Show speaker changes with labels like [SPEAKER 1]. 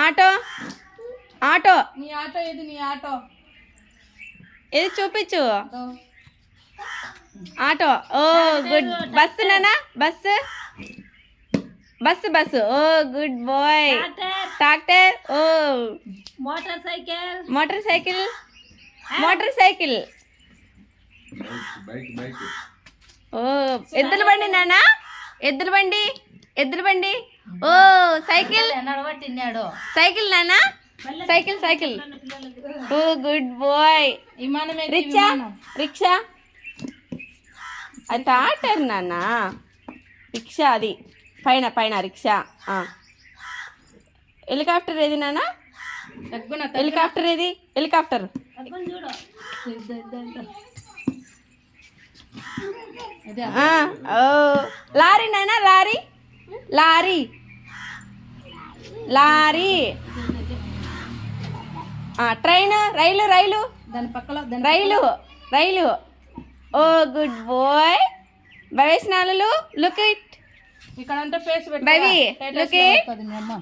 [SPEAKER 1] auto auto
[SPEAKER 2] నీ auto ఏది నీ ఆటో
[SPEAKER 1] ఇది చూపించు ఆటో ఓ గుడ్ బస్సు నానా బస్సు బస్సు బస్సు ఓ గుడ్ బాయ్ ట్రాక్టర్ ఓ
[SPEAKER 2] motorcycle
[SPEAKER 1] motorcycle motorcycle ఓ ఎద్దుల బండి నానా ఎద్దుల బండి ఎద్దుల బండి ఓ సైకిల్
[SPEAKER 2] నడవట్టిన్నాడు
[SPEAKER 1] సైకిల్ నానా సైకిల్ సైకిల్ ఓ గుడ్ బాయ్
[SPEAKER 2] విమానమే
[SPEAKER 1] రిక్షా రిక్షా అది ట్రాక్టర్ నాన్న రిక్షా అది పైన పైన రిక్షా హెలికాప్టర్ ఏది నాన్న హెలికాప్టర్ ఏది హెలికాప్టర్
[SPEAKER 2] చూడు
[SPEAKER 1] ఓ లారీ నాన్న లారీ లారీ లారీ ట్రైన్ రైలు రైలు
[SPEAKER 2] దాని పక్కల
[SPEAKER 1] రైలు రైలు ఓ గుడ్ బాయ్ భవేష్నాలు లుక్ ఇట్
[SPEAKER 2] ఇక్కడ అంటే ఫేస్
[SPEAKER 1] బేబీ లుక్ ఇట్
[SPEAKER 2] మీ అమ్మ